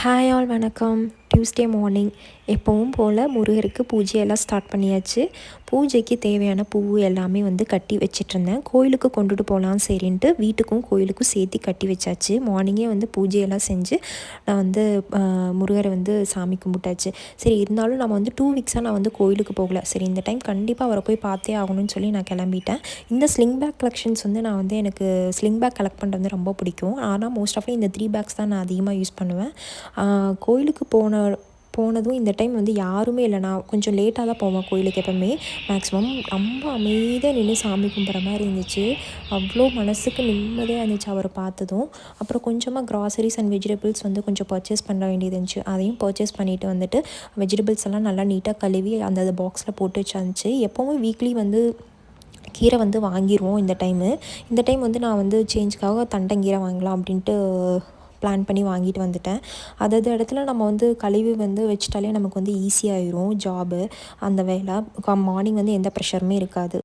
Hi all வணக்கம். Tuesday morning எப்பவும் போல் முருகருக்கு பூஜையெல்லாம் ஸ்டார்ட் பண்ணியாச்சு. பூஜைக்கு தேவையான பூ எல்லாமே வந்து கட்டி வச்சிட்ருந்தேன். கோயிலுக்கு கொண்டுட்டு போகலாம் சரின்ட்டு வீட்டுக்கும் கோயிலுக்கும் சேர்த்து கட்டி வச்சாச்சு. மார்னிங்கே வந்து பூஜையெல்லாம் செஞ்சு நான் வந்து முருகரை வந்து சாமி கும்பிட்டாச்சு. சரி இருந்தாலும் நம்ம வந்து 2 வீக்ஸாக நான் வந்து கோயிலுக்கு போகல. சரி இந்த டைம் கண்டிப்பாக அவரை போய் பார்த்தே ஆகணும்னு சொல்லி நான் கிளம்பிட்டேன். இந்த ஸ்லிங் பேக் கலெக்ஷன்ஸ் வந்து நான் வந்து எனக்கு ஸ்லிங் பேக் கலெக்ட் பண்ணுறது வந்து ரொம்ப பிடிக்கும். ஆனால் மோஸ்ட் ஆஃப்லி இந்த 3 பேக்ஸ் தான் நான் அதிகமாக யூஸ் பண்ணுவேன். கோயிலுக்கு போனதும் இந்த டைம் வந்து யாருமே இல்லை. நான் கொஞ்சம் லேட்டாக தான் போவேன் கோயிலுக்கு எப்போவுமே. மேக்ஸிமம் ரொம்ப அமைதியாக நின்று சாமி கும்பிட்ற மாதிரி இருந்துச்சு. அவ்வளோ மனதுக்கு நிம்மதியாக இருந்துச்சு அவரை பார்த்ததும். அப்புறம் கொஞ்சமாக க்ராசரிஸ் அண்ட் வெஜிடபிள்ஸ் வந்து கொஞ்சம் பர்ச்சேஸ் பண்ண வேண்டியது இருந்துச்சு. அதையும் பர்ச்சேஸ் பண்ணிவிட்டு வந்துட்டு வெஜிடபிள்ஸ் எல்லாம் நல்லா நீட்டாக கழுவி அந்த பாக்ஸில் போட்டு வச்சாந்துச்சு. எப்போவும் வீக்லி வந்து கீரை வந்து வாங்கிடுவோம். இந்த டைம் வந்து நான் வந்து சேஞ்சுக்காக தண்டங்கீரை வாங்கலாம் அப்படின்ட்டு பிளான் பண்ணி வாங்கிட்டு வந்துட்டேன். அதாவது இடத்துல நம்ம வந்து கழுவி வந்து வச்சிட்டாலே நமக்கு வந்து ஈஸியாகிரும் ஜாபு. அந்த வேலை மார்னிங் வந்து எந்த ப்ரெஷருமே இருக்காது.